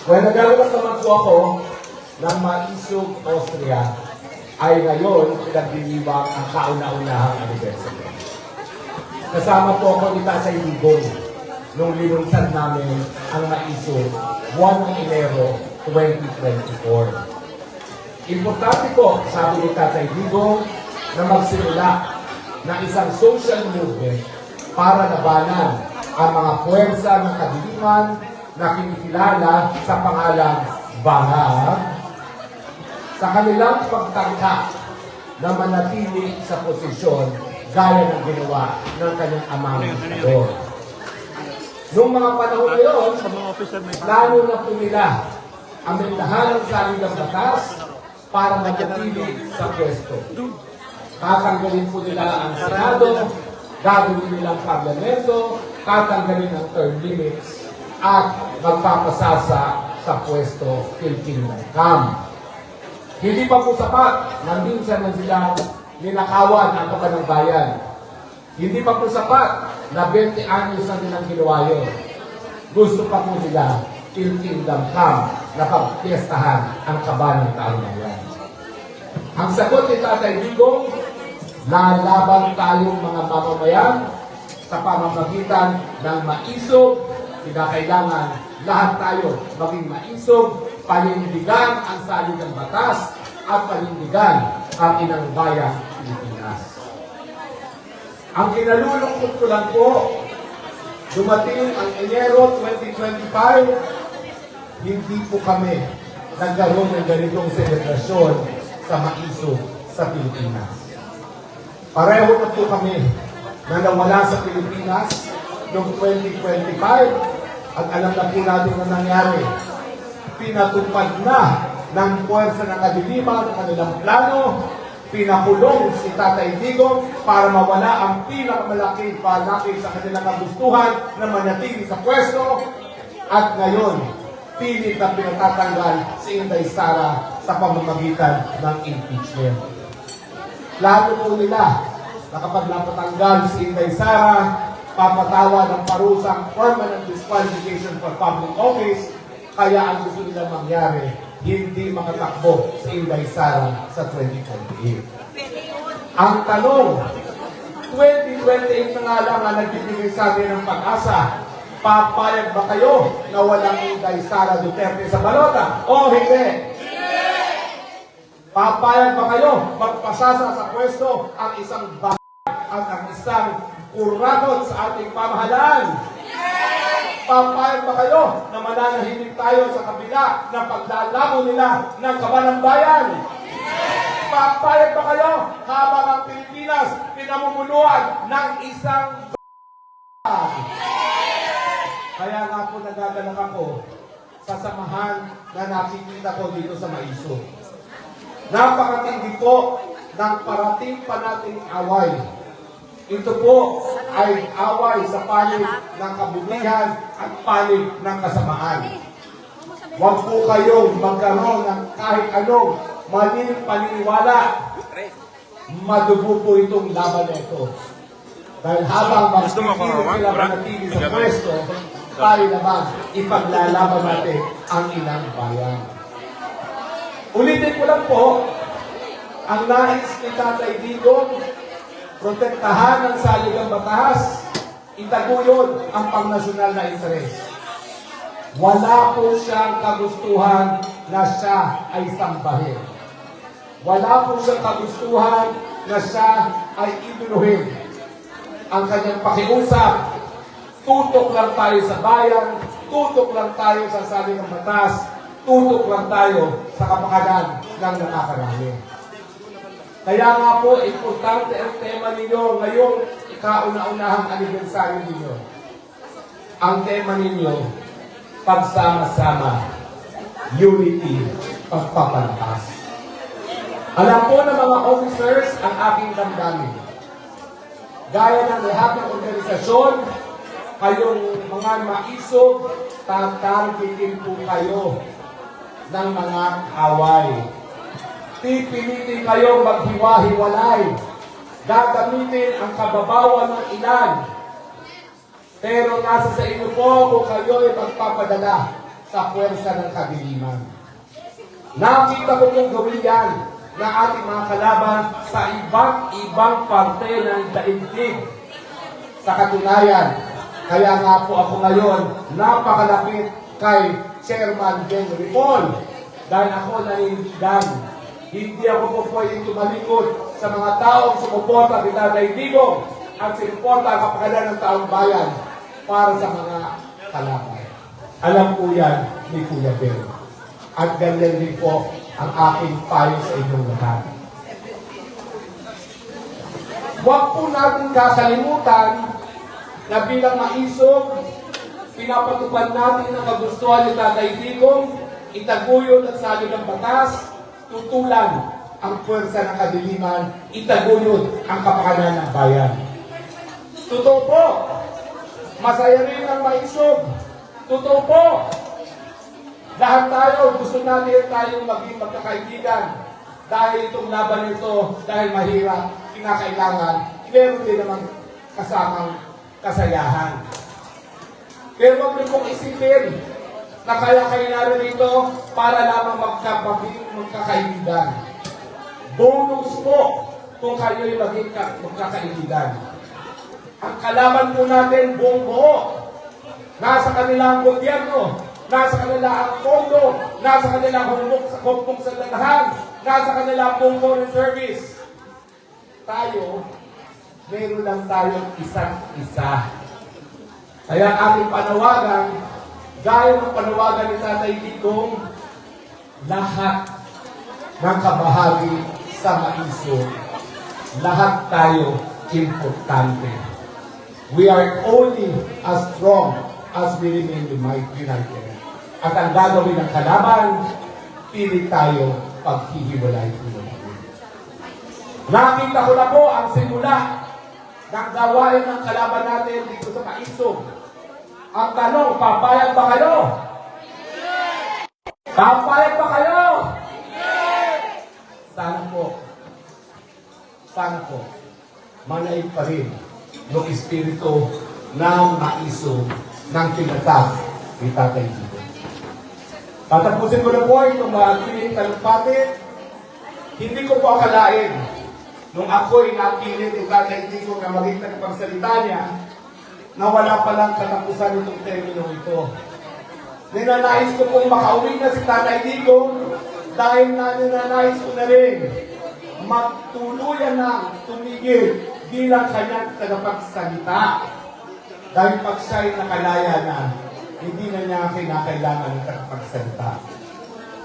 Well, nagagawa naman po ako ng Maisog, Austria ay ngayon pinagdiriwang ang kauna-unahang anniversary. Kasama po ako ni Tatay Digong nung linunsad namin ang Maisog 1 Enero 2024. Importante po, sabi ni Tatay Digong, na magsimula ng isang social movement para labanan ang mga puwersa ng kadiliman na kinikilala sa pangalang Bangag sa kanilang pagtangka na manatili sa posisyon gaya ng ginawa ng kanyang amang diktador. Noong mga panahon na yun, plano na po nila amendahan ang saligang batas para manatili sa pwesto. Tatanggalin po nila ang Senado, gagawin nilang parlamento, tatanggalin ang term limits, at magpapasasa sa pwesto Kilkilangkam. Hindi pa po sapat na minsan na sila ninakawan ang kaban ng bayan. Hindi pa po sapat na 20 anyos na nilang ginawa yun. Gusto pa po nila Kilkilangkam na pagpiestahan ang kaban ng taong bayan. Ang sagot ni Tatay Digong, lalaban tayong mga mamamayan sa pamamagitan ng maisog. Kailangan lahat tayo maging maisog, panindigan ang saligang batas at panindigan ang inang bayang Pilipinas. Ang kinalulungkot ko lang po, dumating ang Enero 2025, hindi po kami nagkaroon ng ganitong selebrasyon sa maisog sa Pilipinas. Pareho na po kami na nawala sa Pilipinas noong 2025 at alam na po natin na nangyari. Pinatupad na ng puwersa ng kadiliman ang kanilang plano, pinakulong si Tatay Digong para mawala ang pinakamalaking panakit sa kanilang kagustuhan na manatili sa pwesto, at ngayon, pilit na pinatatanggal si Inday Sara sa pamamagitan ng impeachment. Plano po nila na kapag napatanggal si Inday Sara, papatawa ng parusang permanent disqualification for public office, kaya ang gusto nila mangyari, hindi makatakbo si Inday Sara sa 2028. Ang tanong, 2028 na nga lang ang nagbibigay sa atin ng pag-asa. Papayag ba kayo na walang Inday Sara Duterte sa balota? O hindi? Papayag ba kayo magpasasa sa pwesto ang isang bagay at ang isang uragot sa ating pamahalaan? Papayag ba kayo na mananahimik tayo sa kabila ng paglalabo nila ng kaban ng bayan? Papayag ba kayo habang ang Pilipinas pinamumuluan ng isang Kaya nga po nagagalak ako sa samahan na nakikita ko dito sa Maisog. Napakatindi po ng parating pa nating away. Ito po ay away sa panig ng kabulihan at panig ng kasamaan. Huwag po kayong magkaroon ng kahit anong maling paniniwala. Madugo po itong laban na ito. Dahil habang magpipili sila manatili sa pwesto, tayo naman ipaglalaban natin ang ilang bayan. Ulitin ko lang po, ang nais ni Tatay Digong, protektahan ang saligang batas, itaguyod ang pangnasyonal na interes. Wala po siyang kagustuhan na siya ay sambahin. Wala po siyang kagustuhan na siya ay iduluhin. Ang kanyang pakiusap, tutok lang tayo sa bayan, tutok lang tayo sa saligang batas, tutok lang tayo sa kapakanan ng nakakarami. Kaya nga po, importante ang tema ninyo ngayong ikauna-unahang anibersaryo ninyo. Ang tema ninyo, pagsama-sama, unity, pagpapantas. Alam po ng mga officers ang aking damdamin. Gaya ng lahat ng organisasyon, kayong mga maisog, tatargetin po kayo ng mga away. Pipilitin kayong maghiwa-hiwalay. Gagamitin ang kababawan ng ilan. Pero nasa sa inyo po kung kayo ay magpapadala sa puwersa ng kadiliman. Nakita ko pong gawin yan ng ating mga kalaban sa iba't ibang parte ng daigdig. Sa katunayan, kaya nga po ako ngayon napakalapit kay Chairman Henry Paul dahil ako naninindigan. Hindi ako po pwedeng tumalikod sa mga taong sumuporta ni Tatay Digong at sinuporta ang kapakanan ng taong bayan para sa mga kalaban. Alam po yan ni Kuya Ben. At ganyan din po ang aking payo sa inyong lahat. Huwag po natin kakalimutan na bilang maisog, pinapatupad natin ang kagustuhan ni Tatay Digong, itaguyod ang salin ng batas, tutulan ang puwersa ng kadiliman, itaguyod ang kapakanan ng bayan. Totoo po, masaya rin ang maisog. Totoo po, lahat tayo gusto natin tayong maging magkakaibigan. Dahil itong laban nito, dahil mahirap, kinakailangan, meron din naman kasamang kasayahan. Pero huwag niyo pong isipin na kaya kayo narito para lamang magkakaibigan. Bonus po kung kayo'y maging magkakaibigan. Ang kalaban po natin buong buo. Nasa kanila ang gobyerno, nasa kanila ang pondo, nasa kanila ang humpong sa lalahan, nasa kanila ang buong foreign service. Tayo, meron lang tayong isa't isa. Kaya ating panawagan, gaya ng panawagan ni Tatay Digong, lahat ng kabahagi sa maiso, lahat tayo importante. We are only as strong as we remain united. At ang gagawin ng kalaban, pilit tayo paghihiwalay-hiwalay. Nakita ko na po ang simula ng gawain ng kalaban natin dito sa Maisog. Ang tanong, papayag ba kayo? Papayag ba kayo? Sana po, manaig pa rin yung espiritu ng Maisog ng tinatag ni Tatay Digong. Tatapusin ko na po itong mga talumpati. Hindi ko po akalain nung ako'y napilit ni Tatay Digong na maging tagapagsalita niya na wala palang katapusan itong termino ito. Ninanais ko pong makauwi na si Tatay Digong dahil ninanais ko na rin magtuluyan na tumigil bilang kanyang tagapagsalita. Dahil pag siya'y nakalaya na, hindi na niya kinakailangan ng tagapagsalita.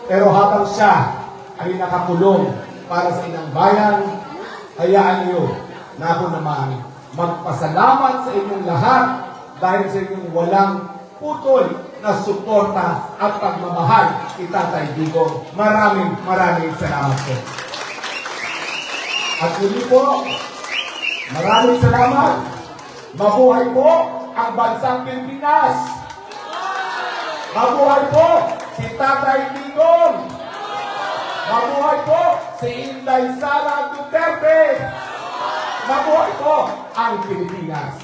Pero habang siya ay nakakulong para sa inang bayan, hayaan niyo na ako naman magpasalamat sa inyong lahat dahil sa inyong walang putol na suporta at pagmamahal kay Tatay Digong. Maraming salamat po. At muli po, maraming salamat. Mabuhay po ang bansang Pilipinas. Mabuhay po si Tatay Digong. Mabuhay po si Inday Sara Duterte. Mabuhay po ang Pilipinas.